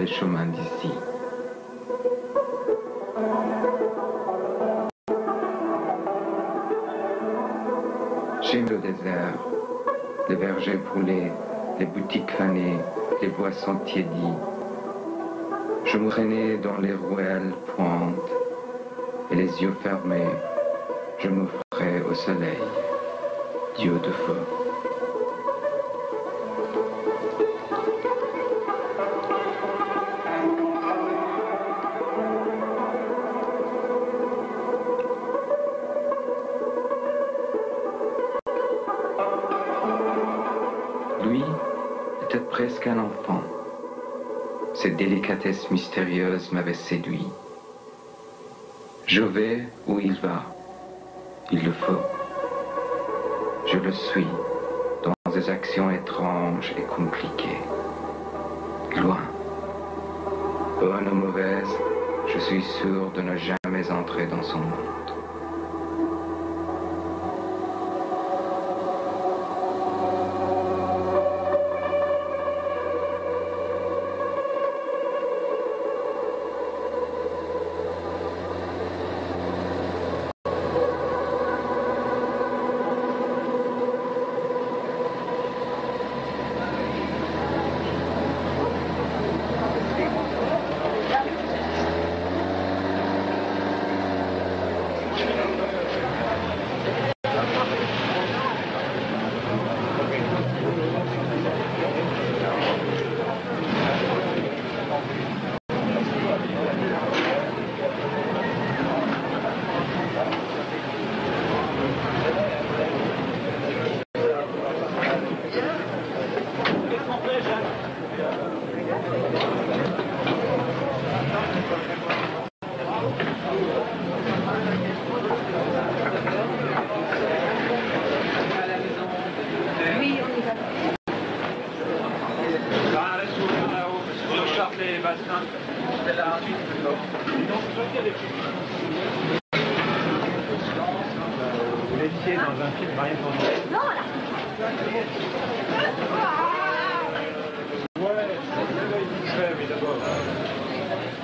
les chemins d'ici. J'aime le désert, les vergers brûlés, les boutiques fanées, les boissons tiédies. Je me traînais dans les ruelles pointes et les yeux fermés, je m'offrais au soleil, Dieu de feu. Lui était presque un enfant. Cette délicatesse mystérieuse m'avait séduit. Je vais où il va. Il le faut. Je le suis dans des actions étranges et compliquées. Loin. Bonne ou mauvaise, je suis sûr de ne jamais entrer dans son monde.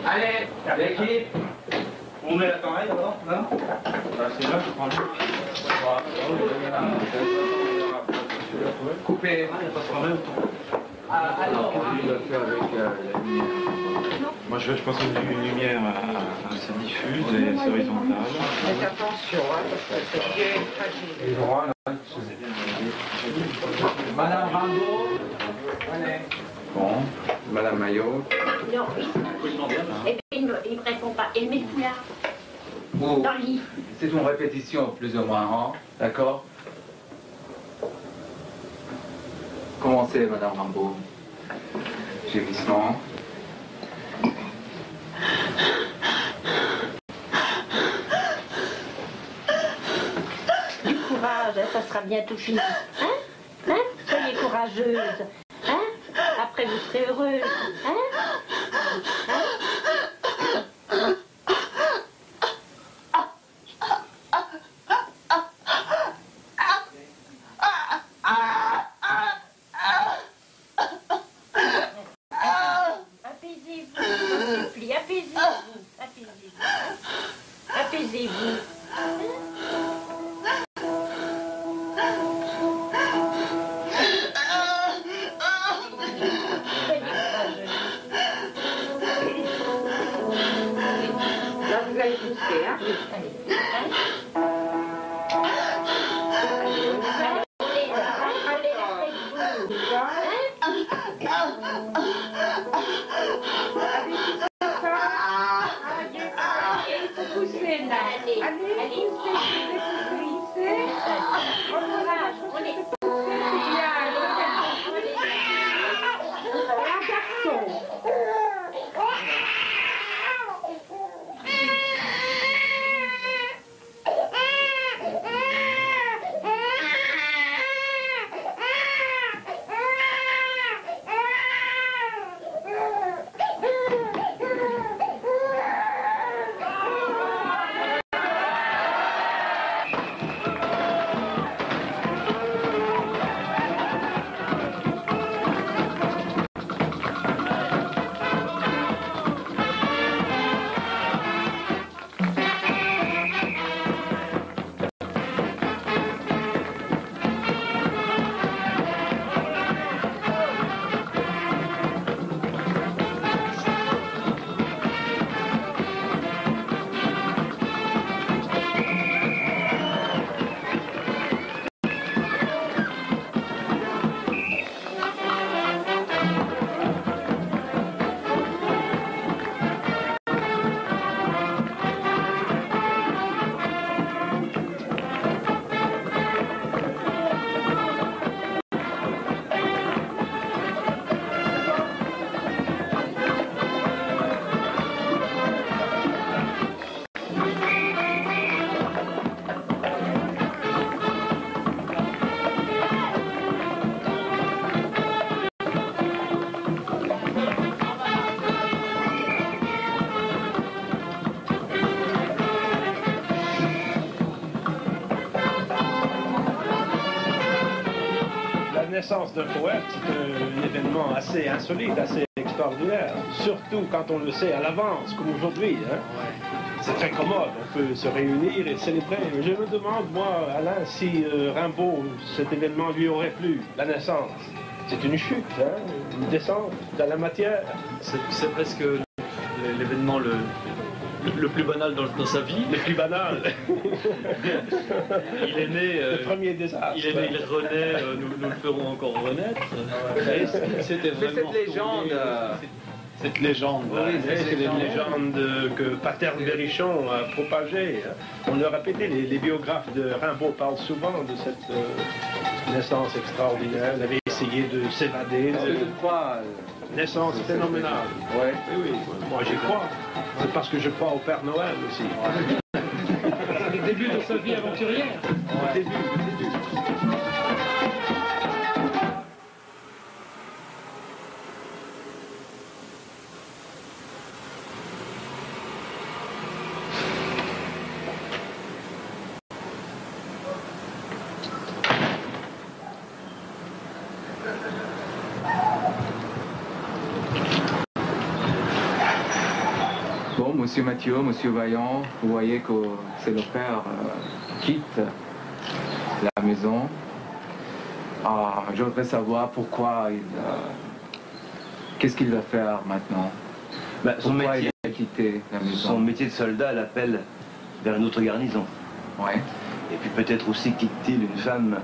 Allez, l'équipe. On met l'appareil d'abord, là. C'est là, je prends le. Coupé. Ah, il n'y a pas de problème. Alors, qu'est-ce qu'il va faire avec la lumière? Moi, je pense une lumière assez diffuse et assez horizontale. Faites attention, hein, parce que c'est bien fragile. Et droit, là. Madame Rambo. Allez. Bon, Madame Maillot. Non, oui. Et puis il me répond pas. Et mes foulards Oh, dans le lit. c'est une répétition plus ou moins, hein? D'accord? Commencez, Madame Rambo. Gémissement. Du courage, hein, ça sera bientôt fini. Hein? Hein? Soyez courageuse. Hein? Après vous serez heureuse. Hein? Hein? Apaisez-vous, je vous supplie, apaisez-vous, apaisez-vous. Apaisez-vous. Là, vous allez pousser, hein? Poussez là. Allez, allez, poussez. On est naissance d'un poète, c'est un événement assez insolite, assez extraordinaire. Surtout quand on le sait à l'avance, comme aujourd'hui. Hein. C'est très commode, on peut se réunir et célébrer. Je me demande, moi, Alain, si Rimbaud, cet événement lui aurait plu, la naissance. C'est une chute, hein, une descente dans la matière. C'est presque l'événement le plus banal dans sa vie. Le plus banal. Il est né. Le premier désastre. Il est né, il renaît, nous le ferons encore renaître. C'était vraiment. Cette légende. Cette légende, oui, c'est une légende que Paterne Berrichon a propagée. On l'a répété, les biographes de Rimbaud parlent souvent de cette naissance extraordinaire. Il avait essayé de s'évader. Je crois. Naissance phénoménale. Ouais. Oui, oui, moi j'y crois. C'est parce que je crois au Père Noël aussi. C'est le début de sa vie aventurière. Le début. Bon, monsieur Mathieu, monsieur Vaillant, vous voyez que c'est le père qui quitte la maison. Ah, je voudrais savoir pourquoi qu'est-ce qu'il va faire maintenant? Pourquoi il a quitté la maison? Son métier de soldat l'appelle vers une autre garnison. Ouais. Et puis peut-être aussi quitte-t-il une femme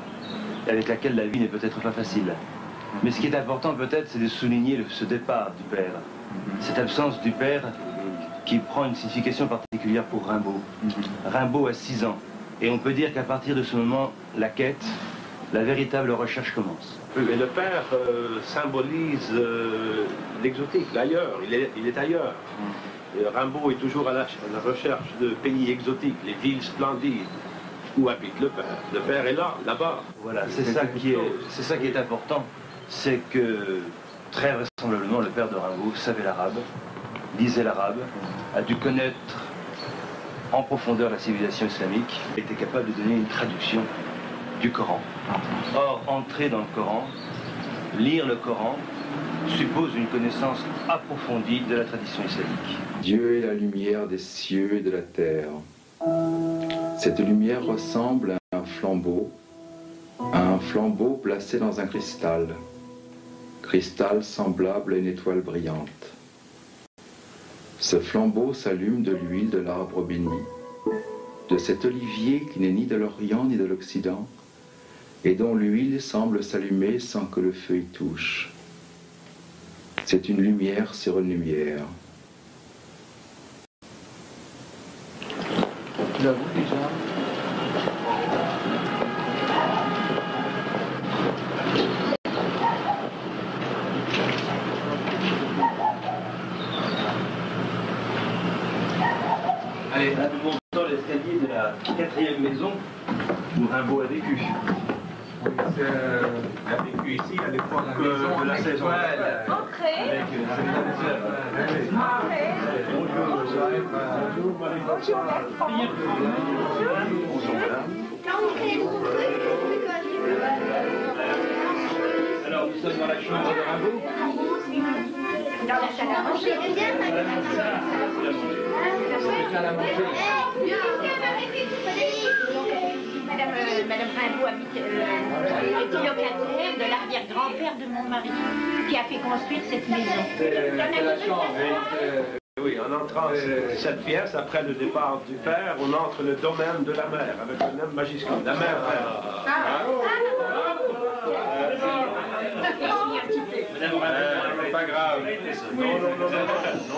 avec laquelle la vie n'est peut-être pas facile. Mais ce qui est important peut-être, c'est de souligner ce départ du père. Cette absence du père qui prend une signification particulière pour Rimbaud. Rimbaud a 6 ans. Et on peut dire qu'à partir de ce moment, la quête, la véritable recherche commence. Oui, mais le père symbolise l'exotique, l'ailleurs. Il est ailleurs. Et Rimbaud est toujours à la recherche de pays exotiques, les villes splendides. Où habite le père? Le père est là, là-bas. Voilà, c'est ça qui est important. C'est que, très vraisemblablement, le père de Rimbaud savait l'arabe, lisait l'arabe, a dû connaître en profondeur la civilisation islamique, était capable de donner une traduction du Coran. Or, entrer dans le Coran, lire le Coran, suppose une connaissance approfondie de la tradition islamique. Dieu est la lumière des cieux et de la terre. Cette lumière ressemble à un flambeau placé dans un cristal semblable à une étoile brillante. Ce flambeau s'allume de l'huile de l'arbre béni, de cet olivier qui n'est ni de l'Orient ni de l'Occident, et dont l'huile semble s'allumer sans que le feu y touche. C'est une lumière sur une lumière. Tu l'as vu déjà? Allez, là, nous montons l'escalier de la 4e maison où Rimbaud a vécu. Oui, il a vécu ici à l'époque de la saison. Entrez. Avec Alors, nous sommes dans la chambre de Rimbaud. Dans la salle à manger. Madame Rimbaud habite était locataire de l'arrière-grand-père de mon mari, qui a fait construire cette maison. C'est la chambre. Oui, en entrant cette pièce, après le départ du père, on entre le domaine de la mère, avec un M majuscule. La mère. Pas grave.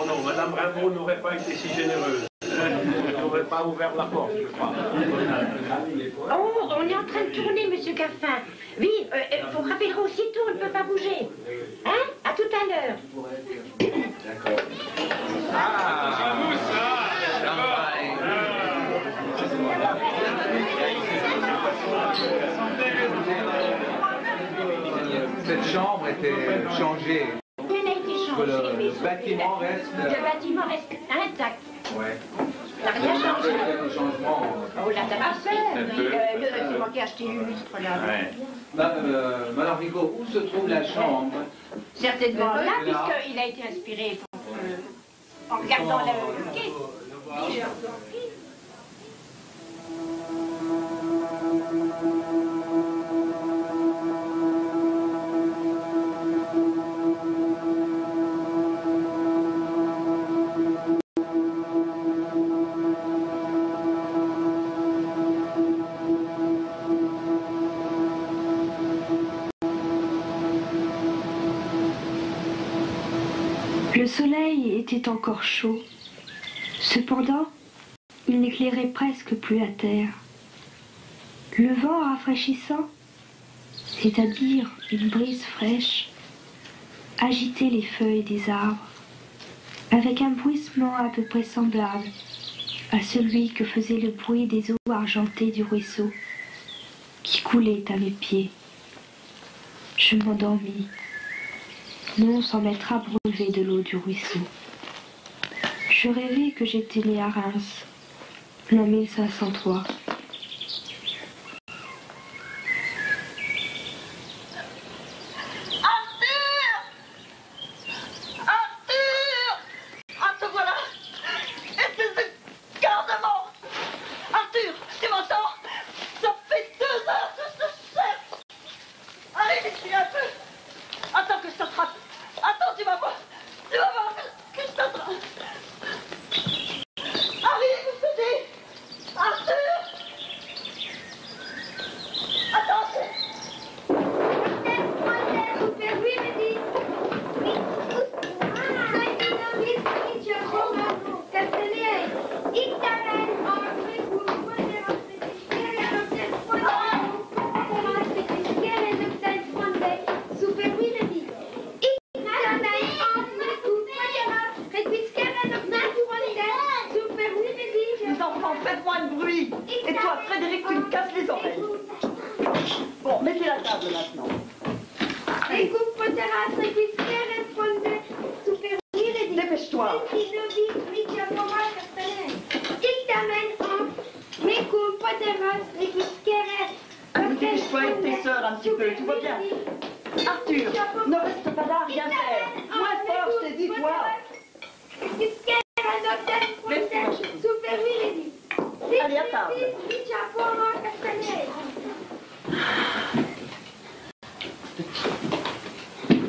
Non, Madame Rimbaud n'aurait pas été si généreuse. Elle n'aurait pas ouvert la porte, je crois. Oh, on est en train de tourner, monsieur Caffin. Vite, vous rappellerez aussitôt, on ne peut pas bouger. Hein? À tout à l'heure. D'accord. Ah, cette chambre était changée. Elle a été changée, mais Le bâtiment reste... le bâtiment reste intact. Ouais. n'a rien changé. Quelques changements. Oh, la tabassette. Un peu. C'est moi qui ai acheté le lustre là. Ouais. Madame Rigaud, où se trouve la chambre? Certainement là, puisqu'il a été inspiré en regardant le quai. Le soleil était encore chaud. Cependant, il n'éclairait presque plus la terre. Le vent rafraîchissant, c'est-à-dire une brise fraîche, agitait les feuilles des arbres, avec un bruissement à peu près semblable à celui que faisait le bruit des eaux argentées du ruisseau qui coulait à mes pieds. Je m'endormis, non sans m'être abreuvé de l'eau du ruisseau. Je rêvais que j'étais né à Reims, l'an 1503.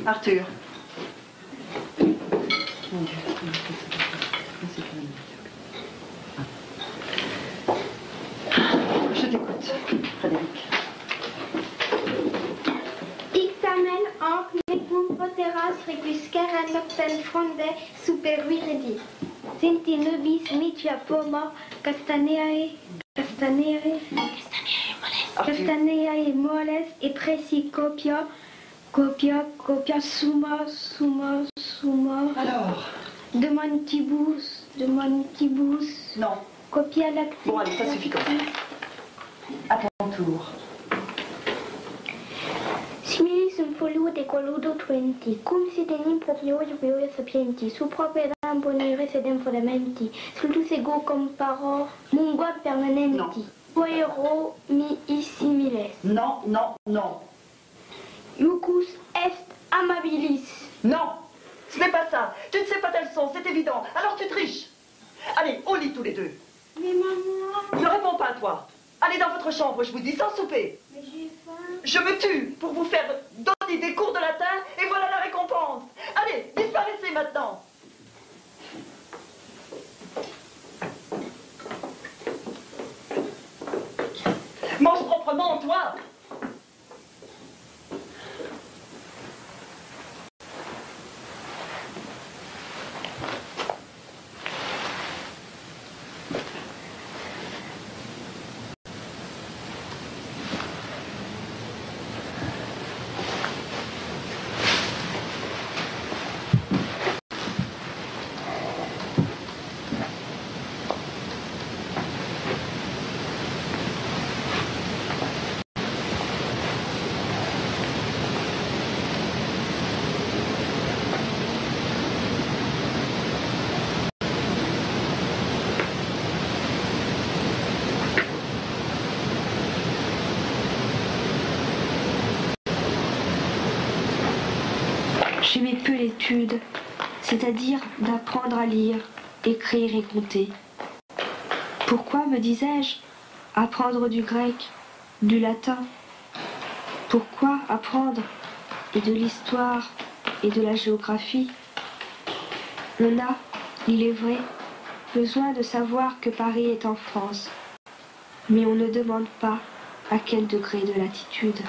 Arthur. Je t'écoute, Frédéric. Ixtamen anc necum poteras requiscere noctem fronde super viredi. Senti nobis mitia pomo castaneae moles et preci copia summa. Alors de montibus. Non. Copia lactis. Bon, allez, ça suffit comme ça. À ton tour. Similis infoluit equaludo twenti, cum sitenim proprio jubeoia sapienti, supropedam bonire sedem fundamenti, stultus ego comparor mungua permanenti. Poero mihi similes. Non. Iucus est amabilis. Non, ce n'est pas ça. Tu ne sais pas ta leçon, c'est évident. Alors tu triches. Allez, au lit tous les deux. Mais maman... Ne réponds pas à toi. Allez dans votre chambre, je vous dis, sans souper. Mais j'ai faim. Je me tue pour vous faire donner des cours de latin et voilà la récompense. Allez, disparaissez maintenant. Mange proprement, toi. l'étude, c'est-à-dire d'apprendre à lire, écrire et compter. Pourquoi, me disais-je, apprendre du grec, du latin? Pourquoi apprendre de l'histoire et de la géographie? On a, il est vrai, besoin de savoir que Paris est en France, mais on ne demande pas à quel degré de latitude.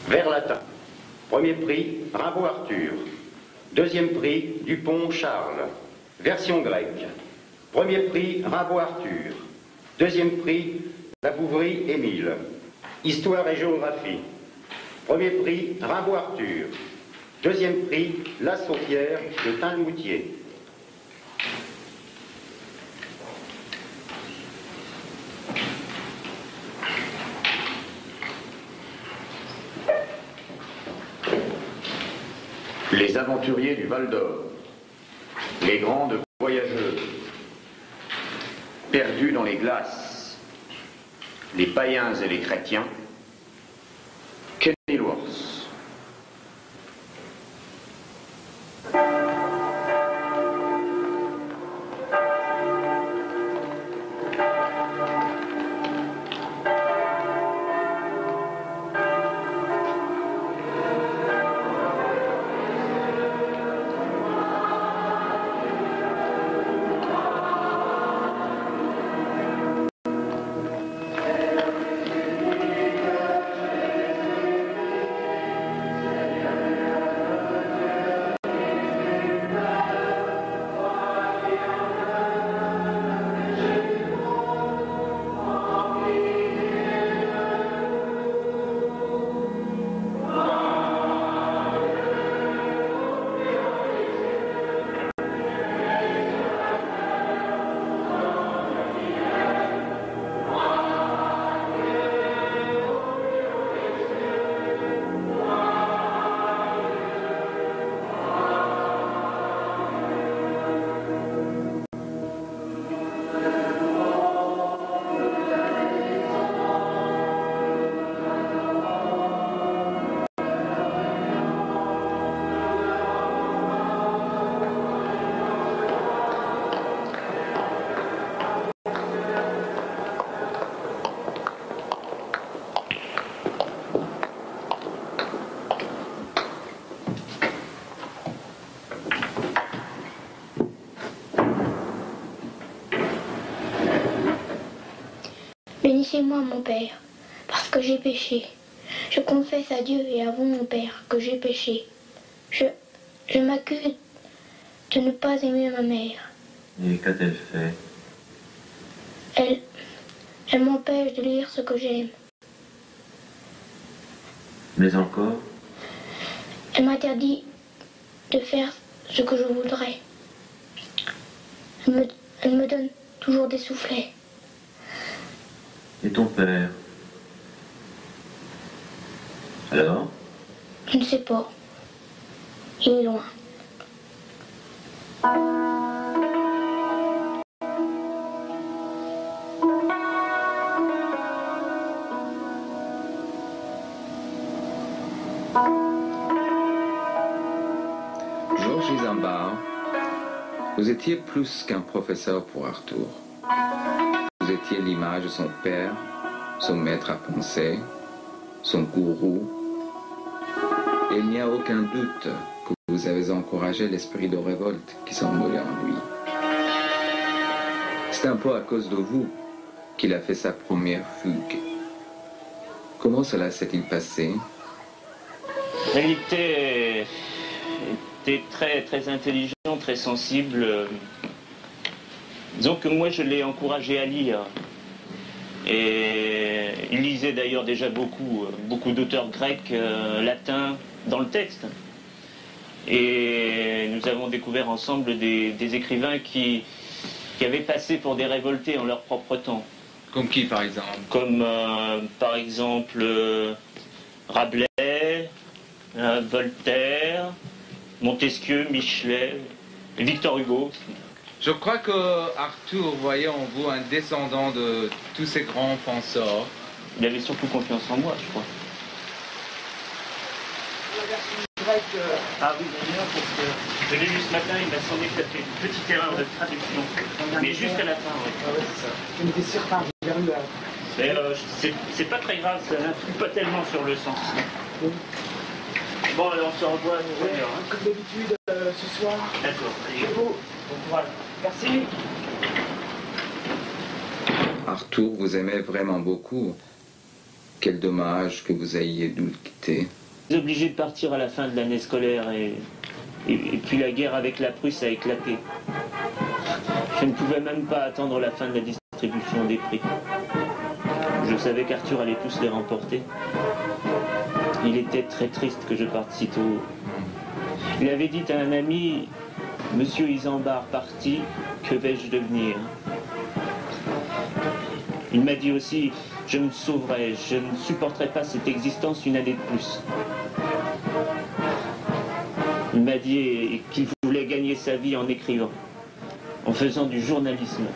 Vers latin. Premier prix, Rimbaud Arthur. Deuxième prix, Dupont Charles. Version grecque. Premier prix, Rimbaud Arthur. Deuxième prix, Lavouvry Émile. Histoire et géographie. Premier prix, Rimbaud Arthur. Deuxième prix, La Saupière de Tinlemoutier. Les aventuriers du Val d'Or, les grandes voyageuses, perdus dans les glaces, les païens et les chrétiens, Kenilworth. Bénissez-moi, mon Père, parce que j'ai péché. Je confesse à Dieu et à vous, mon Père, que j'ai péché. Je m'accuse de ne pas aimer ma mère. Et qu'a-t-elle fait? Elle m'empêche de lire ce que j'aime. Mais encore? Elle m'interdit de faire ce que je voudrais. Elle me donne toujours des soufflets. Et ton père? Alors? Je ne sais pas. Il est loin. Georges Isambard, vous étiez plus qu'un professeur pour Arthur. Vous étiez l'image de son père, son maître à penser, son gourou. Et il n'y a aucun doute que vous avez encouragé l'esprit de révolte qui s'envolait en lui. C'est un peu à cause de vous qu'il a fait sa première fugue. Comment cela s'est-il passé? Il était très, très intelligent, très sensible. Disons que moi, je l'ai encouragé à lire. Et il lisait d'ailleurs déjà beaucoup d'auteurs grecs, latins, dans le texte. Et nous avons découvert ensemble des écrivains qui qui avaient passé pour des révoltés en leur propre temps. Comme qui, par exemple? Comme, par exemple, Rabelais, Voltaire, Montesquieu, Michelet, et Victor Hugo. Je crois que Arthur voyait en vous un descendant de tous ces grands penseurs. Il avait surtout confiance en moi, je crois. Ah oui, d'ailleurs, parce que je l'ai lu ce matin, il m'a semblé que tu as fait une petite erreur de traduction. Mais juste à la fin, oui. Ah ouais, c'est ça. Je m'étais si retard, j'ai perdu la... Mais c'est pas très grave, ça n'influe pas tellement sur le sens. Bon, alors on se revoit à nouveau. Ouais, comme d'habitude, ce soir. D'accord. C'est beau. Bon courage. Merci. Arthur vous aimait vraiment beaucoup. Quel dommage que vous ayez dû le quitter. J'étais obligé de partir à la fin de l'année scolaire et puis la guerre avec la Prusse a éclaté. Je ne pouvais même pas attendre la fin de la distribution des prix. Je savais qu'Arthur allait tous les remporter. Il était très triste que je parte si tôt. Il avait dit à un ami, « Monsieur Isambard parti, que vais-je devenir ?» Il m'a dit aussi, « Je me sauverai, je ne supporterai pas cette existence une année de plus. » Il m'a dit qu'il voulait gagner sa vie en écrivant, en faisant du journalisme.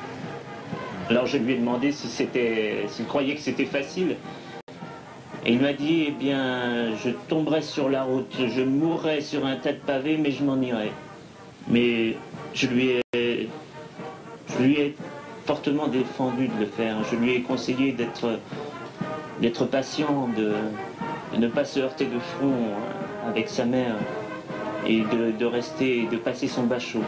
Alors je lui ai demandé s'il croyait que c'était facile. Et il m'a dit, eh bien, je tomberai sur la route, je mourrai sur un tas de pavés, mais je m'en irai. Mais je lui ai fortement défendu de le faire. Je lui ai conseillé d'être patient, de ne pas se heurter de front avec sa mère et de passer son bachot.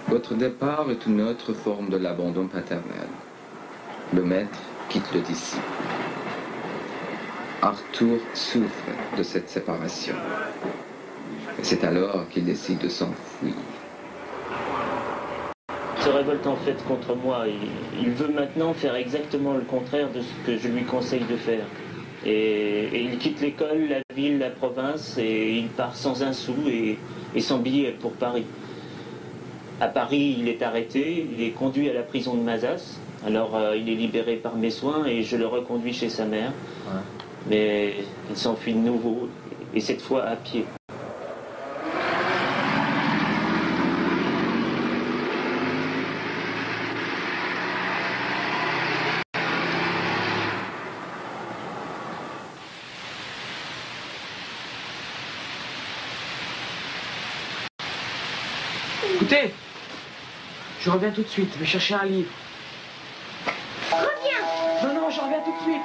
Votre départ est une autre forme de l'abandon paternel. Le maître quitte le disciple. Arthur souffre de cette séparation. C'est alors qu'il décide de s'enfuir. Il se révolte en fait contre moi. Il veut maintenant faire exactement le contraire de ce que je lui conseille de faire. Et il quitte l'école, la ville, la province, et il part sans un sou et sans billet pour Paris. À Paris, il est arrêté, il est conduit à la prison de Mazas. Alors il est libéré par mes soins et je le reconduis chez sa mère. Ouais. Mais il s'enfuit de nouveau, et cette fois à pied. Écoutez, je reviens tout de suite, je vais chercher un livre. Reviens! Non, je reviens tout de suite.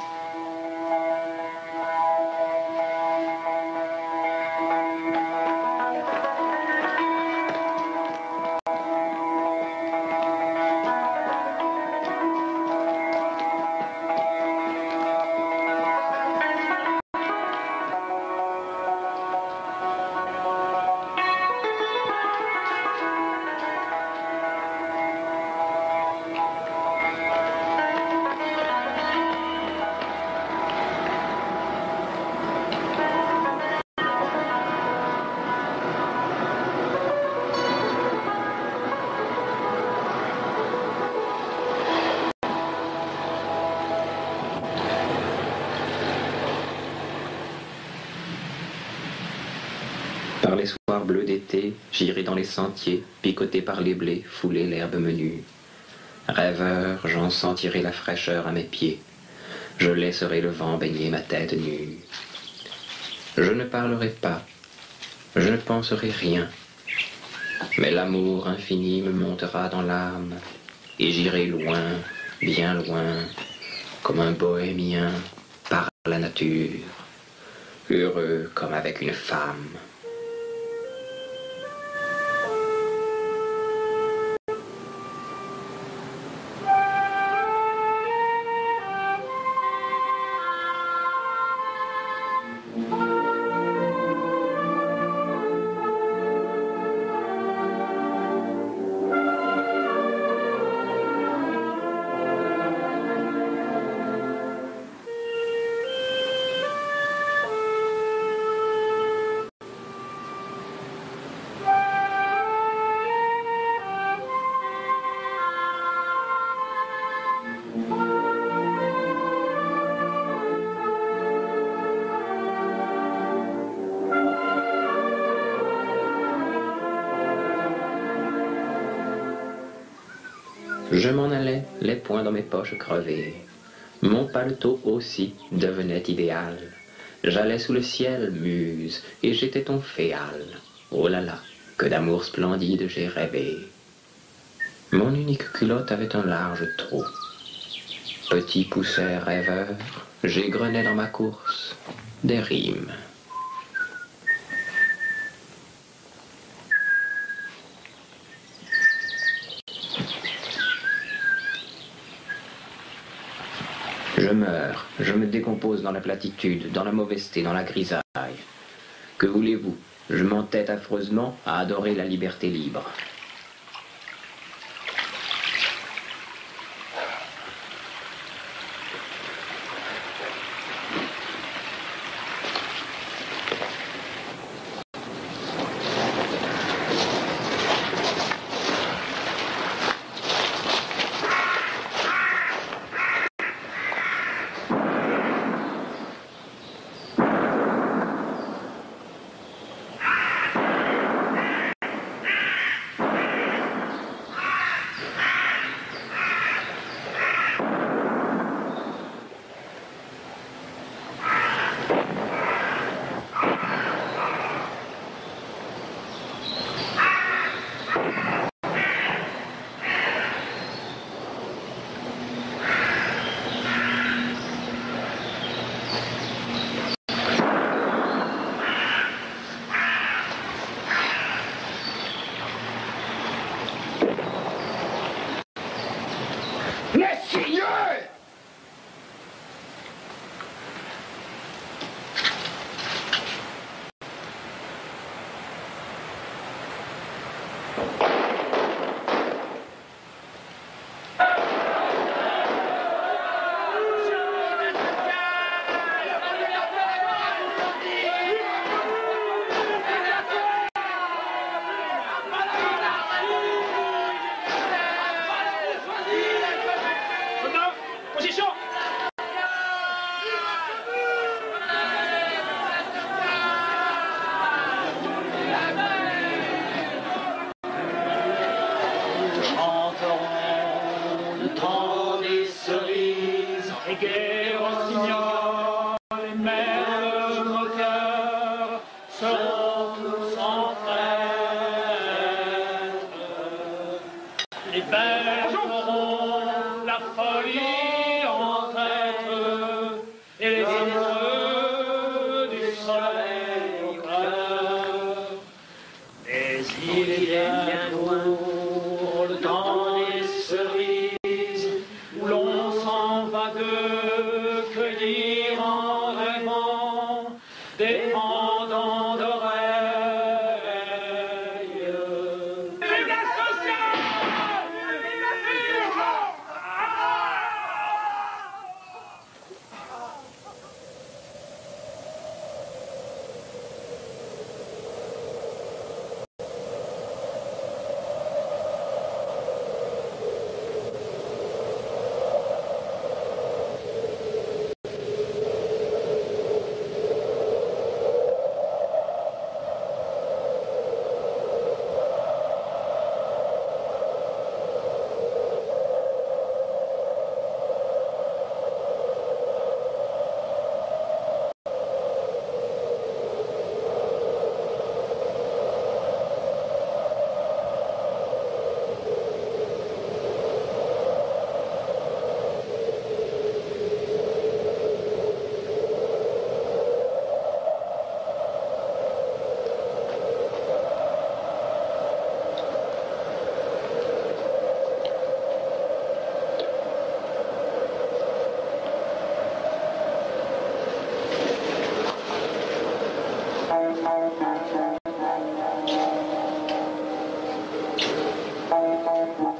Par les soirs bleus d'été, j'irai dans les sentiers, picoté par les blés, fouler l'herbe menue. Rêveur, j'en sentirai la fraîcheur à mes pieds. Je laisserai le vent baigner ma tête nue. Je ne parlerai pas, je ne penserai rien. Mais l'amour infini me montera dans l'âme, et j'irai loin, bien loin, comme un bohémien par la nature, heureux comme avec une femme. Je m'en allais, les poings dans mes poches crevées. Mon paletot aussi devenait idéal. J'allais sous le ciel, muse, et j'étais ton féal. Oh là là, que d'amour splendide j'ai rêvé. Mon unique culotte avait un large trou. Petit pousset rêveur, j'égrenais dans ma course des rimes. Je meurs, je me décompose dans la platitude, dans la mauvaiseté, dans la grisaille. Que voulez-vous? Je m'entête affreusement à adorer la liberté libre.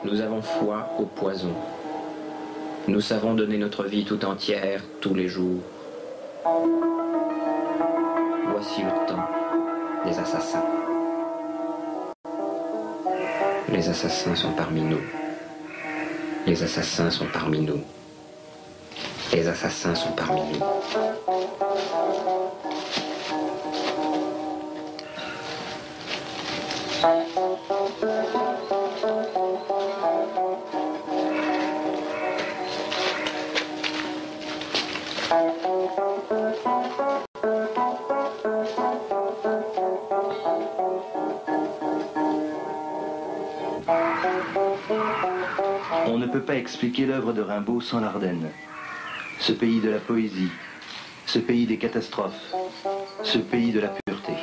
Nous avons foi au poison. Nous savons donner notre vie tout entière, tous les jours. Voici le temps des assassins. Les assassins sont parmi nous. Les assassins sont parmi nous. Les assassins sont parmi nous. On ne peut pas expliquer l'œuvre de Rimbaud sans l'Ardenne. Ce pays de la poésie, ce pays des catastrophes, ce pays de la pureté.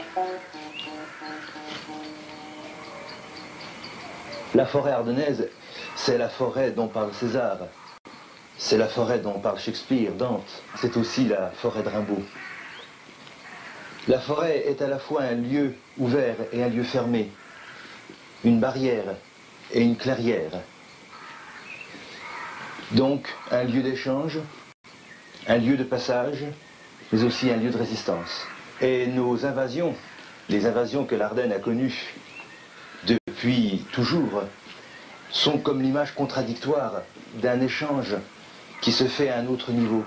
La forêt ardennaise, c'est la forêt dont parle César. C'est la forêt dont parle Shakespeare, Dante. C'est aussi la forêt de Rimbaud. La forêt est à la fois un lieu ouvert et un lieu fermé, une barrière et une clairière. Donc, un lieu d'échange, un lieu de passage, mais aussi un lieu de résistance. Et nos invasions, les invasions que l'Ardenne a connues depuis toujours, sont comme l'image contradictoire d'un échange qui se fait à un autre niveau,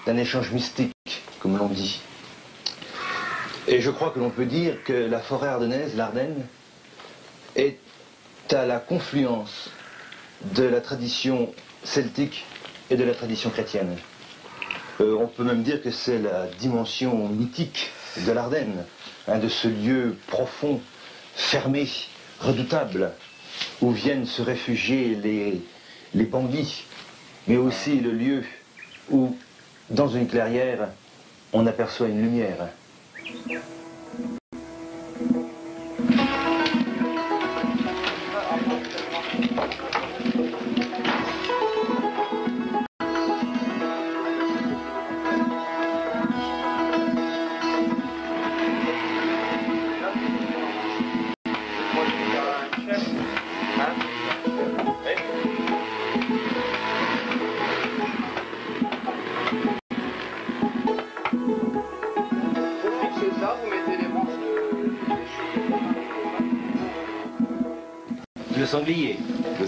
d'un échange mystique, comme l'on dit. Et je crois que l'on peut dire que la forêt ardennaise, l'Ardenne, est à la confluence de la tradition celtique et de la tradition chrétienne. On peut même dire que c'est la dimension mythique de l'Ardenne, de ce lieu profond, fermé, redoutable, où viennent se réfugier les bandits, mais aussi le lieu où, dans une clairière, on aperçoit une lumière.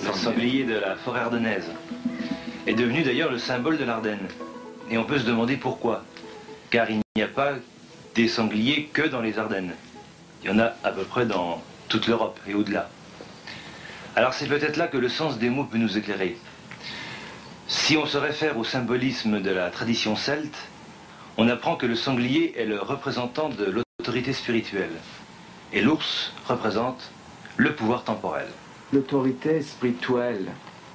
Le sanglier de la forêt ardennaise est devenu d'ailleurs le symbole de l'Ardenne. Et on peut se demander pourquoi. Car il n'y a pas des sangliers que dans les Ardennes. Il y en a à peu près dans toute l'Europe et au-delà. Alors c'est peut-être là que le sens des mots peut nous éclairer. Si on se réfère au symbolisme de la tradition celte, on apprend que le sanglier est le représentant de l'autorité spirituelle. Et l'ours représente le pouvoir temporel. L'autorité spirituelle.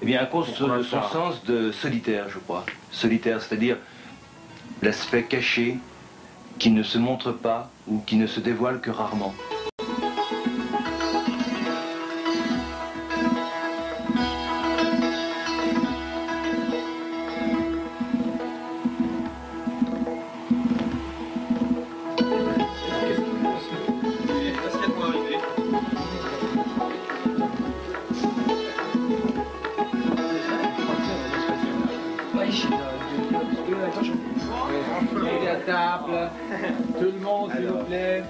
Eh bien, à cause de son sens de solitaire, je crois. Solitaire, c'est-à-dire l'aspect caché qui ne se montre pas ou qui ne se dévoile que rarement. Tout le monde, s'il vous plaît.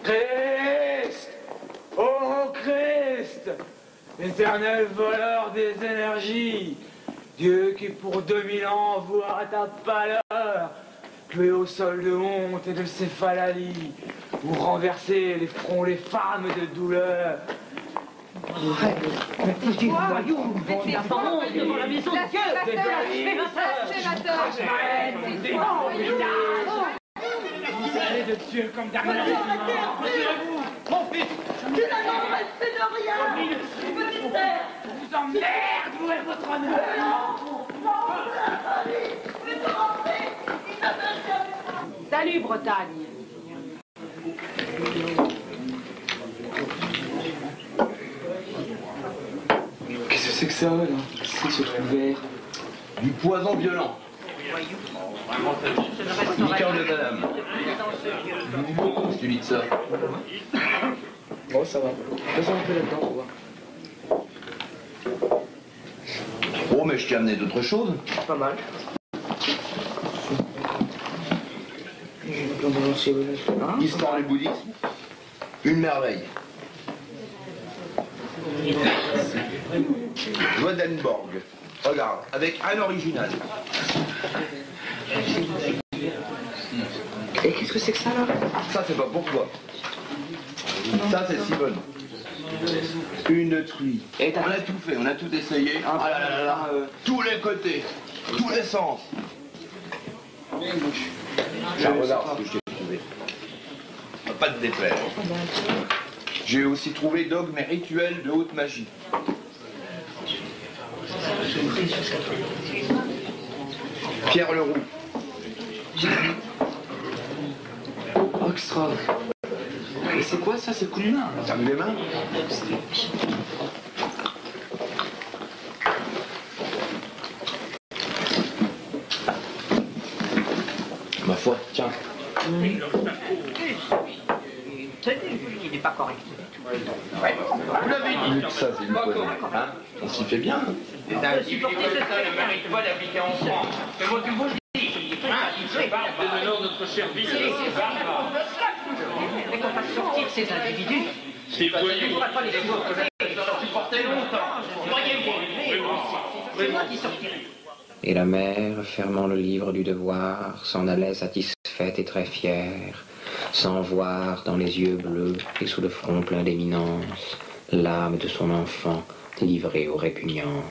Christ! Oh Christ! Éternel voleur des énergies, Dieu qui pour 2000 ans voit ta pâleur, cloué au sol de honte et de céphalalie, ou renverser les fronts, les femmes de douleur. devant la maison de Dieu. Vous allez de Dieu comme dernier. Mon fils, Tu n'as non resté de rien. Petite mère. vous emmerde, vous et votre honneur. Salut, Bretagne. Qu'est-ce que c'est que ça, là? Qu'est-ce que c'est ce truc vert? Du poison violent. Liqueur de madame. Qu'est-ce que tu dis de ça? Bon, ça va. Fais-en un peu là-dedans, on va voir. Oh, mais je t'ai amené d'autres choses. Pas mal. Histoire du bouddhisme. Une merveille. Swedenborg. Regarde, avec un original. Et qu'est-ce que c'est que ça, là? Ça, c'est pas pour toi. Ça, c'est Simone. Une truie. On a tout fait, on a tout essayé. Ah là là là, tous les côtés, tous les sens. Tiens, regarde ce que j'ai trouvé. Pas de déplaire. J'ai aussi trouvé dogmes et rituels de haute magie. Pierre Leroux. Extra. Mais c'est quoi ça? C'est cool. T'as mis les mains? Ma foi, tiens. Il n'est pas correct. Vous l'avez dit. Ça, c'est une poison. Hein? On s'y fait bien. Ne mérite pas d'appliquer en France. C'est moi qui vous le dis. Devenons notre service. Mais qu'on fasse sortir ces individus. Ces voyous. Je ne pourrais pas les supporter longtemps. Voyez-vous. C'est moi qui sortirai. Et la mère, fermant le livre du devoir, s'en allait satisfaite et très fière, sans voir dans les yeux bleus et sous le front plein d'éminence l'âme de son enfant livrée aux répugnances.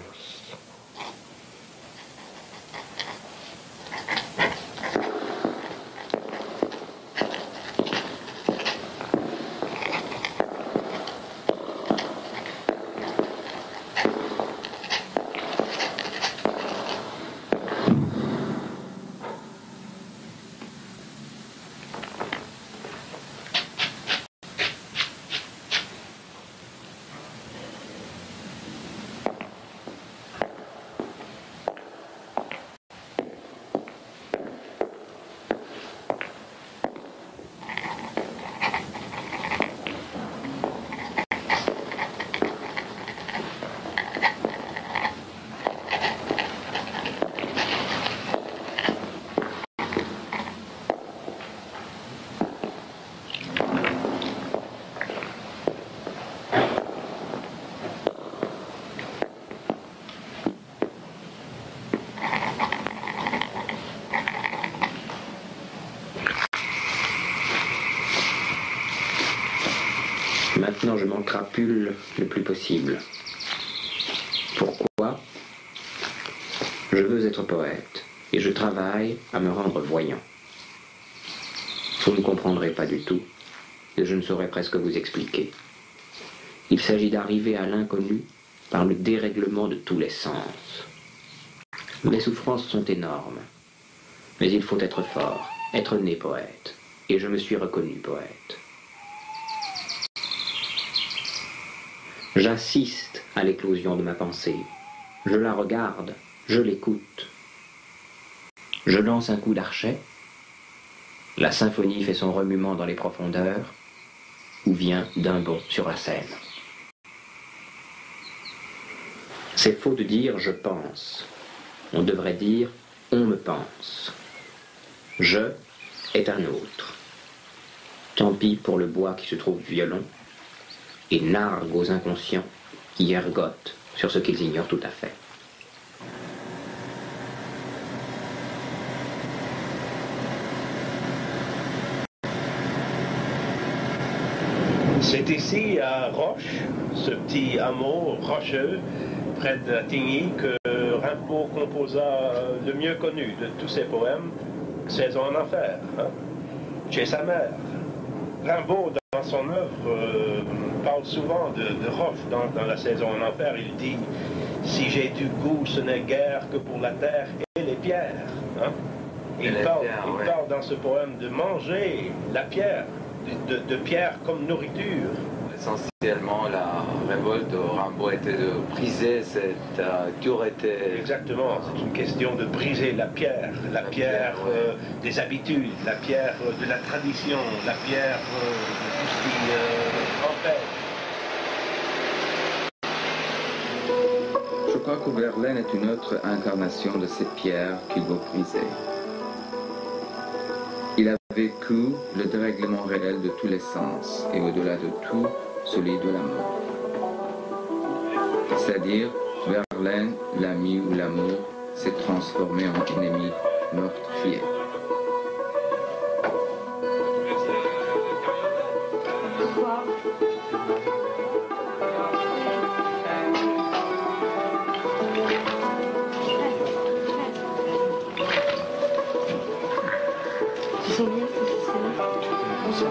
Maintenant, je m'en crapule le plus possible. Pourquoi? Je veux être poète et je travaille à me rendre voyant. Vous ne comprendrez pas du tout et je ne saurais presque vous expliquer. Il s'agit d'arriver à l'inconnu par le dérèglement de tous les sens. Mes souffrances sont énormes, mais il faut être fort, être né poète, et je me suis reconnu poète. J'assiste à l'éclosion de ma pensée. Je la regarde, je l'écoute. Je lance un coup d'archet. La symphonie fait son remuement dans les profondeurs, ou vient d'un bond sur la scène. C'est faux de dire « je pense ». On devrait dire « on me pense ». « Je » est un autre. Tant pis pour le bois qui se trouve violon, et nargue aux inconscients qui ergotent sur ce qu'ils ignorent tout à fait. C'est ici, à Roche, ce petit hameau rocheux, près de Tigny, que Rimbaud composa le mieux connu de tous ses poèmes, Saison en enfer, hein, chez sa mère. Rimbaud, dans son œuvre, parle souvent de Roche dans la Saison en enfer. Il dit « Si j'ai du goût, ce n'est guère que pour la terre et les pierres. Hein. » Il parle dans ce poème de manger la pierre, de pierre comme nourriture. Essentiellement, la révolte de Rimbaud était de briser cette dureté. Exactement, c'est une question de briser la pierre des habitudes, la pierre de la tradition, la pierre de tout ce qui empêche. Je crois que Verlaine est une autre incarnation de cette pierre qu'il veut briser. Il a vécu le dérèglement réel de tous les sens et au-delà de tout, celui de l'amour. C'est-à-dire, Verlaine, l'ami ou l'amour, s'est transformé en ennemi meurtrier. Ils sont bien, c'est ça.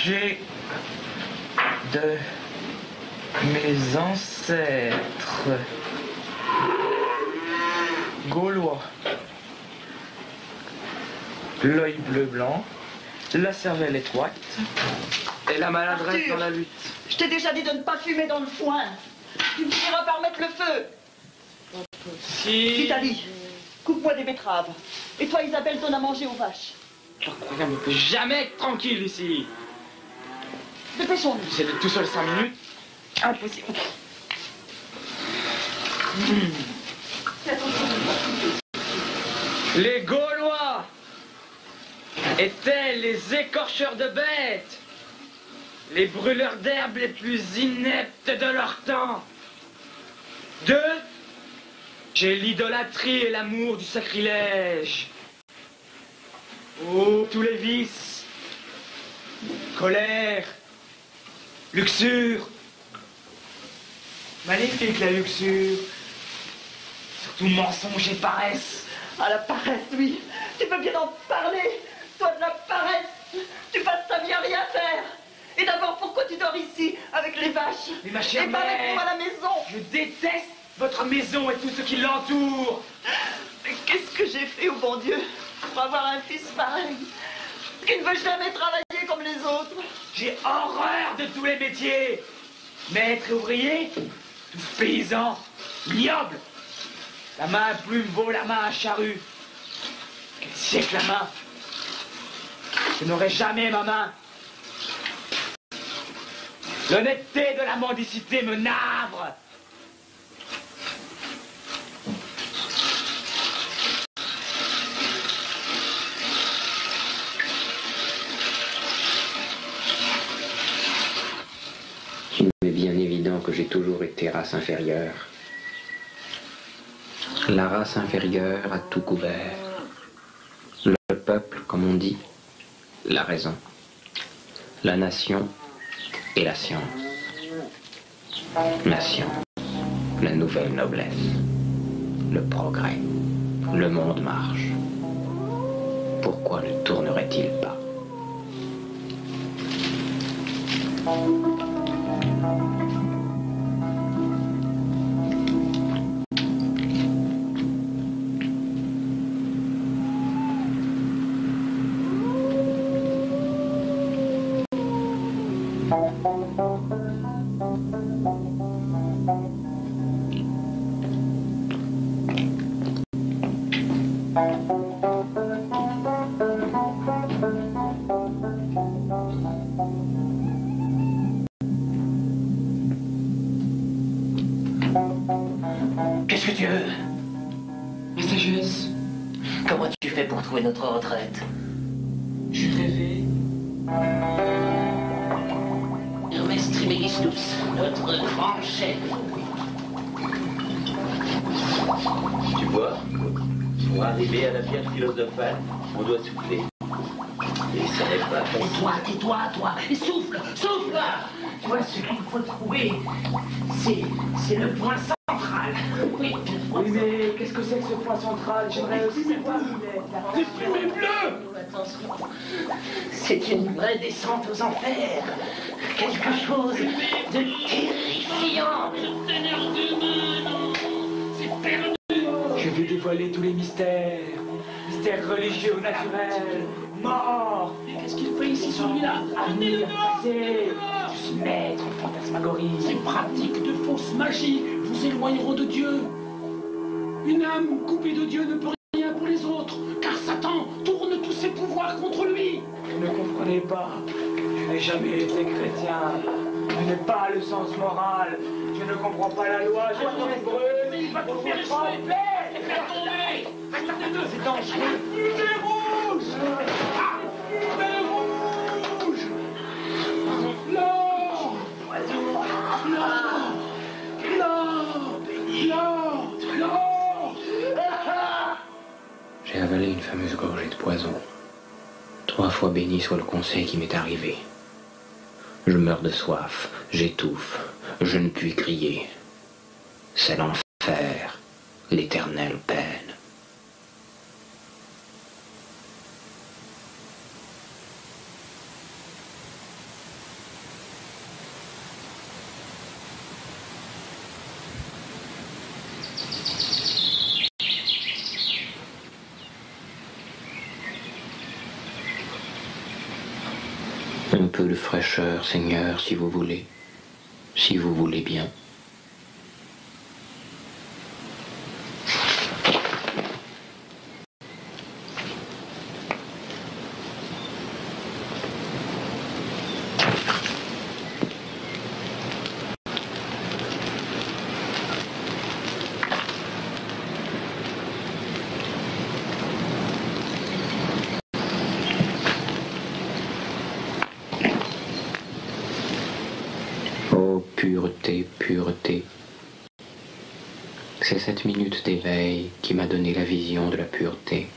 J'ai de mes ancêtres gaulois l'œil bleu-blanc, la cervelle étroite et la maladresse Arthur, dans la lutte. Je t'ai déjà dit de ne pas fumer dans le foin. Tu me finiras par mettre le feu. Si... Vitaly, coupe-moi des betteraves. Et toi, Isabelle, donne à manger aux vaches. On ne peut jamais être tranquille ici. Dépêchons-nous. C'est de tout seul 5 minutes. Impossible. Les Gaulois étaient les écorcheurs de bêtes, les brûleurs d'herbes les plus ineptes de leur temps. 2, j'ai l'idolâtrie et l'amour du sacrilège. Oh, tous les vices, colère, luxure. Magnifique la luxure. Surtout mensonge et paresse. Ah, la paresse, oui. Tu peux bien en parler. Toi, de la paresse. Tu passes ta vie à rien faire. Et d'abord, pourquoi tu dors ici, avec les vaches? Mais ma chère et pas avec moi à la maison. Je déteste votre maison et tout ce qui l'entoure. Mais qu'est-ce que j'ai fait au bon Dieu pour avoir un fils pareil, qui ne veut jamais travailler comme les autres? J'ai horreur de tous les métiers. Maître et ouvrier, tous paysans, ignobles. La main à plume vaut la main à charrue. Quel siècle la main. Je n'aurai jamais ma main. L'honnêteté de la mendicité me navre. Il m'est bien évident que j'ai toujours été race inférieure. La race inférieure a tout couvert. Le peuple, comme on dit, la raison, la nation et la science. La science, la nouvelle noblesse, le progrès, le monde marche. Pourquoi ne tournerait-il pas ? que tu veux? La sagesse. Comment tu fais pour trouver notre retraite? J'ai rêvé. Hermès Trismegistus, notre grand chef. Tu vois, pour arriver à la pierre philosophale, on doit souffler. Et ça n'est pas facile. Tais-toi, toi, et souffle, souffle. Tu vois, ce qu'il faut trouver, c'est le point central. Oui, mais qu'est-ce que c'est que ce point central? J'aimerais aussi savoir où il est. Les fumées bleues. Attention, c'est une vraie descente aux enfers. Quelque chose de terrifiant. C'est perdu. Je vais dévoiler tous les mystères. Mystères religieux ou naturels. Mort. Mais qu'est-ce qu'il fait ici, celui-là? Avenir, passé. Je suis maître en fantasmagorie. Ces pratiques de fausse magie vous éloigneront de Dieu. Une âme coupée de Dieu ne peut rien pour les autres, car Satan tourne tous ses pouvoirs contre lui. Vous ne comprenez pas. Je n'ai jamais été chrétien. Je n'ai pas le sens moral. Je ne comprends pas la loi. Je suis hébreu. Mais il va tout faire échouer. Fais tomber. C'est dangereux. Fumée rouge. Fumée rouge. L'or. L'or. L'or. L'or. J'ai avalé une fameuse gorgée de poison. 3 fois béni soit le conseil qui m'est arrivé. Je meurs de soif, j'étouffe, je ne puis crier. C'est l'enfer, l'éternelle peine. Un peu de fraîcheur, Seigneur, si vous voulez bien. Pureté, pureté. C'est cette minute d'éveil qui m'a donné la vision de la pureté.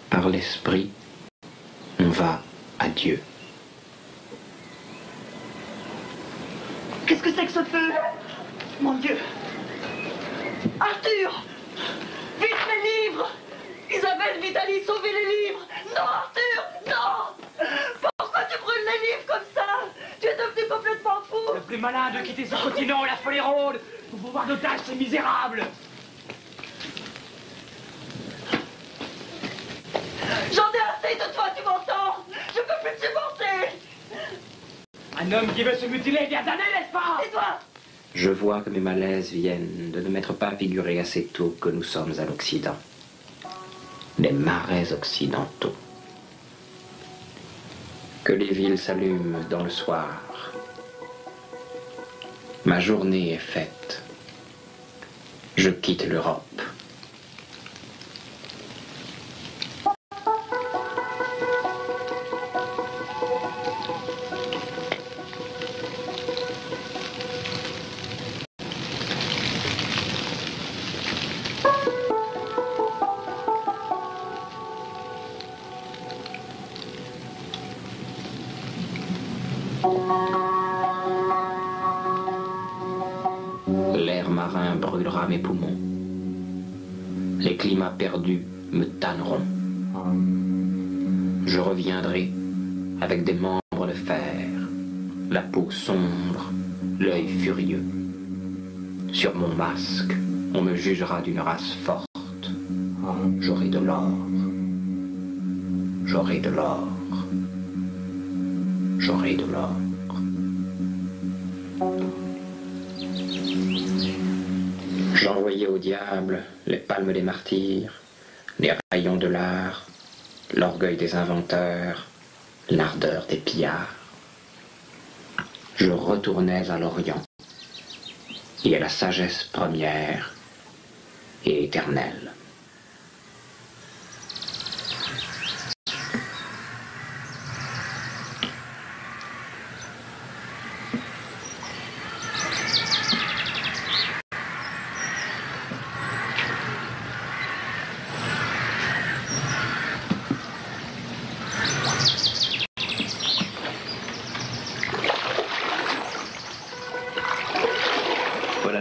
Par l'esprit, on va à Dieu. Qu'est-ce que c'est que ce feu? Mon Dieu! Arthur! Vite mes livres! Isabelle, Vitaly, sauvez les livres! Non, Arthur! Non! Pourquoi tu brûles les livres comme ça? Tu es devenu complètement fou! Le plus malin de quitter ce continent, la folie rôde, pour pouvoir d'otages ces misérables! J'en ai assez de toi, tu m'entends? Je peux plus te supporter! Un homme qui veut se mutiler vient d'années, n'est-ce pas? Et toi? Je vois que mes malaises viennent de ne m'être pas figuré assez tôt que nous sommes à l'Occident. Les marais occidentaux. Que les villes s'allument dans le soir. Ma journée est faite. Je quitte l'Europe. L'air marin brûlera mes poumons. Les climats perdus me tanneront. Je reviendrai avec des membres de fer, la peau sombre, l'œil furieux. Sur mon masque, on me jugera d'une race forte. J'aurai de l'or. J'aurai de l'or. J'aurai de l'or. J'envoyais au diable les palmes des martyrs, les rayons de l'art, l'orgueil des inventeurs, l'ardeur des pillards. Je retournais à l'Orient. qui est la sagesse première et éternelle.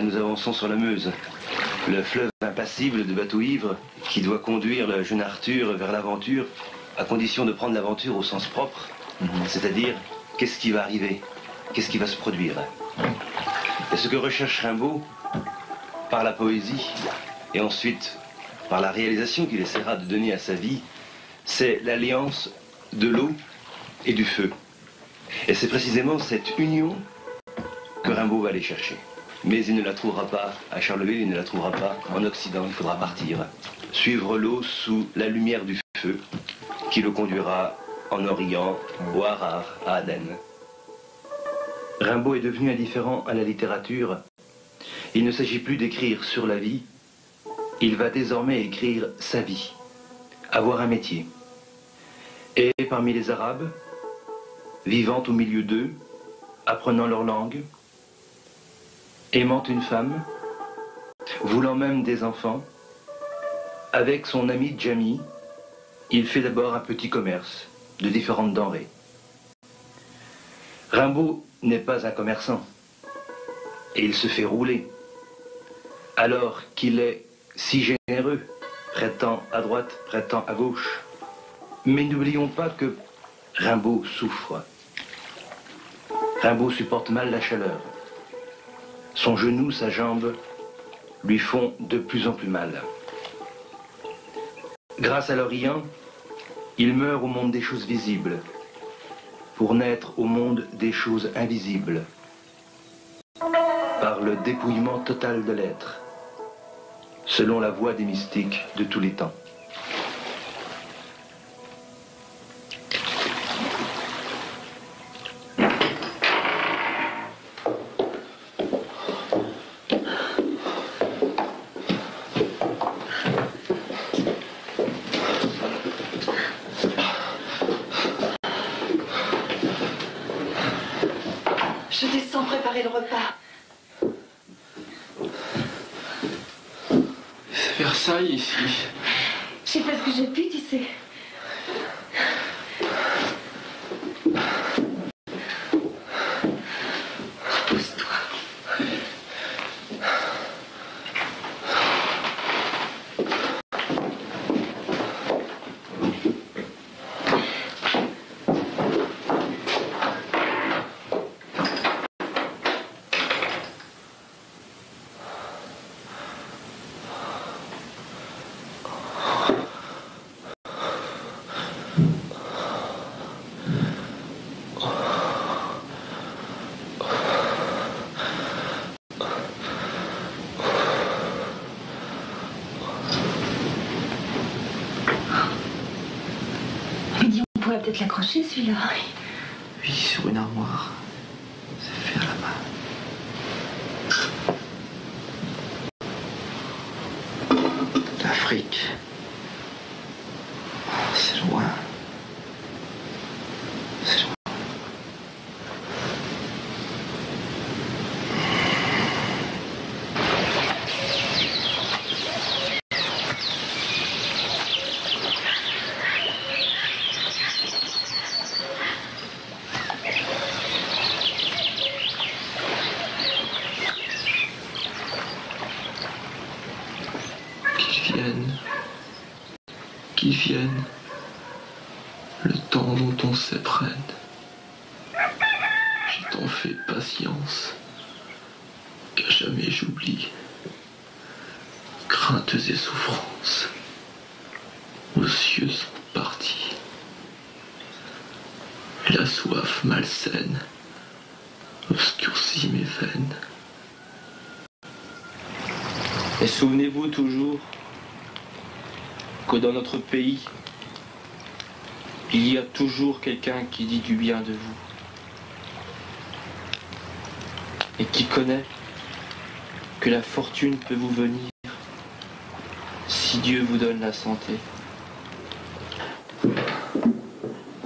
Nous avançons sur la Meuse, le fleuve impassible de bateaux ivres qui doit conduire le jeune Arthur vers l'aventure, à condition de prendre l'aventure au sens propre, c'est-à-dire qu'est-ce qui va arriver, qu'est-ce qui va se produire. Et ce que recherche Rimbaud, par la poésie, et ensuite par la réalisation qu'il essaiera de donner à sa vie, c'est l'alliance de l'eau et du feu. Et c'est précisément cette union que Rimbaud va aller chercher. Mais il ne la trouvera pas à Charleville, il ne la trouvera pas en Occident, il faudra partir. Suivre l'eau sous la lumière du feu qui le conduira en Orient, au Harar, à Aden. Rimbaud est devenu indifférent à la littérature. Il ne s'agit plus d'écrire sur la vie, il va désormais écrire sa vie, avoir un métier. Et parmi les Arabes, vivant au milieu d'eux, apprenant leur langue, aimant une femme, voulant même des enfants, avec son ami Jami, il fait d'abord un petit commerce de différentes denrées. Rimbaud n'est pas un commerçant, et il se fait rouler, alors qu'il est si généreux, prêtant à droite, prêtant à gauche. Mais n'oublions pas que Rimbaud souffre. Rimbaud supporte mal la chaleur. Son genou, sa jambe lui font de plus en plus mal. Grâce à l'Orient, il meurt au monde des choses visibles, pour naître au monde des choses invisibles, par le dépouillement total de l'être, selon la voie des mystiques de tous les temps. Je descends préparer le repas. C'est Versailles ici. J'ai fait ce que j'ai pu, tu sais. Repose-toi. On pourrait peut-être l'accrocher, celui-là. Oui, sur une armoire. C'est fait à la main. L'Afrique. Oh, c'est loin. C'est loin. Qu'ils viennent, le temps dont on s'éprenne. J'ai tant fait patience qu'à jamais j'oublie craintes et souffrances. Aux cieux sont partis. La soif malsaine obscurcit mes veines. Et souvenez-vous toujours que dans notre pays, il y a toujours quelqu'un qui dit du bien de vous et qui connaît que la fortune peut vous venir si Dieu vous donne la santé.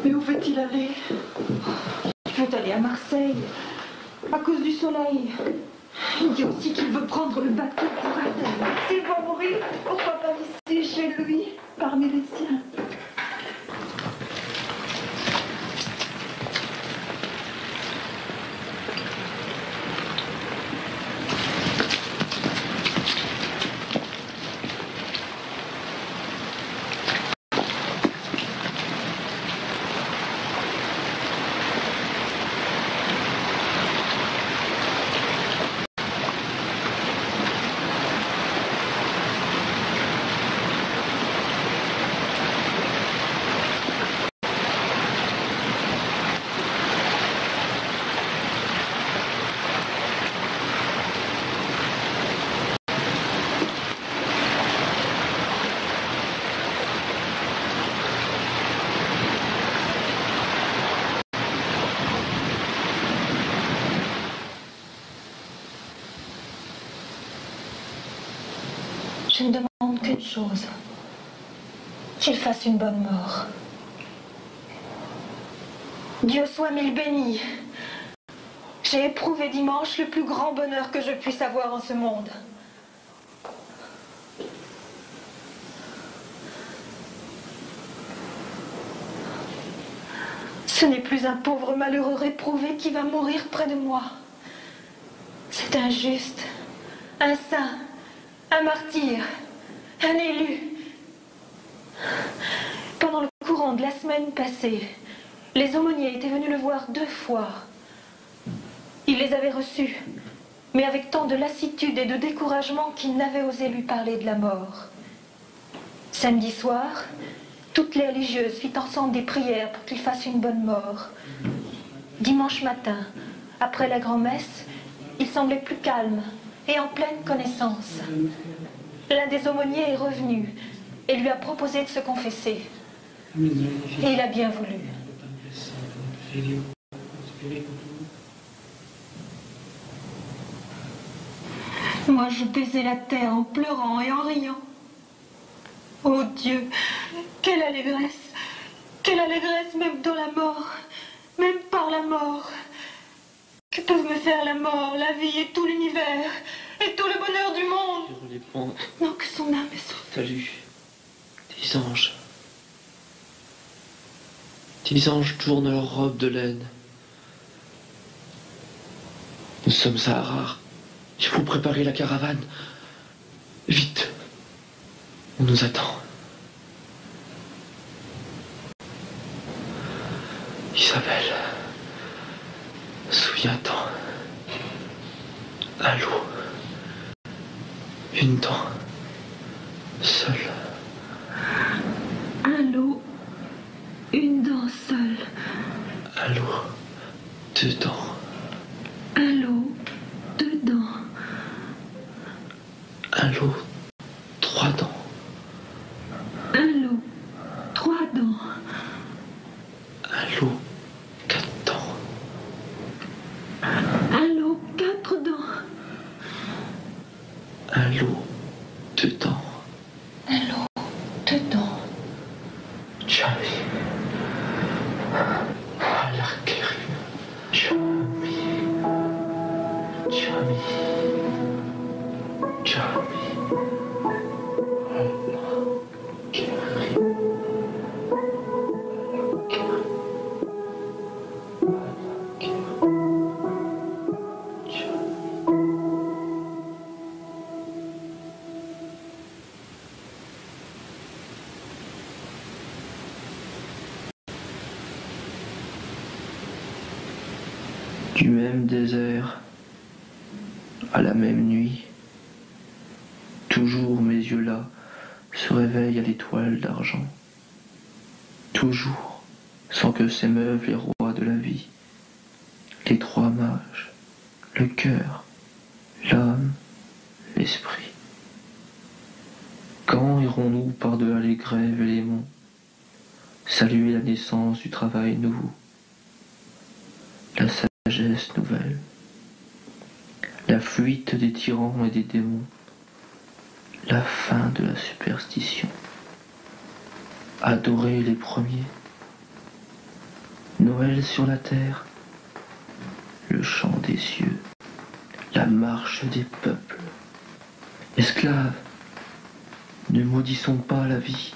Mais où veut-il aller? Il veut aller à Marseille, à cause du soleil. Il dit aussi qu'il veut prendre le bateau pour Athènes. S'il va mourir, pourquoi pas ici, chez lui, parmi les siens? Je ne demande qu'une chose, qu'il fasse une bonne mort. Dieu soit mille béni. J'ai éprouvé dimanche le plus grand bonheur que je puisse avoir en ce monde. Ce n'est plus un pauvre malheureux réprouvé qui va mourir près de moi. C'est un juste, un saint, un martyr, un élu. Pendant le courant de la semaine passée, les aumôniers étaient venus le voir 2 fois. Il les avait reçus, mais avec tant de lassitude et de découragement qu'il n'avait osé lui parler de la mort. Samedi soir, toutes les religieuses firent ensemble des prières pour qu'il fasse une bonne mort. Dimanche matin, après la grand-messe, il semblait plus calme et en pleine connaissance. L'un des aumôniers est revenu et lui a proposé de se confesser. Et il a bien voulu. Moi, je baisais la terre en pleurant et en riant. Oh Dieu, quelle allégresse même dans la mort, même par la mort. Que peuvent me faire la mort, la vie et tout l'univers, et tout le bonheur du monde? Non, que son âme est sauvée. Salut, des anges. Des anges tournent leurs robes de laine. Nous sommes à Harare. Il faut préparer la caravane. Vite. On nous attend. Isabelle, souviens-toi. À l'eau. Une dent. Seule. À l'eau, une dent seule. À l'eau, 2 dents. À l'eau, 2 dents. À l'eau, 3 dents. À l'eau, 3 dents. À l'eau, 4 dents. À l'eau, 4 dents. À l'eau, 2 dents. À l'eau, 2 dents. Chami. Al-Karim. Chami. Chami. Chami. Du même désert, à la même nuit, toujours mes yeux là se réveillent à l'étoile d'argent. Toujours, sans que s'émeuvent les rois de la vie, les 3 mages, le cœur, l'âme, l'esprit. Quand irons-nous par-delà les grèves et les monts, saluer la naissance du travail nouveau, la sagesse nouvelle, la fuite des tyrans et des démons, la fin de la superstition. Adorer les premiers, Noël sur la terre, le chant des cieux, la marche des peuples. Esclaves, ne maudissons pas la vie,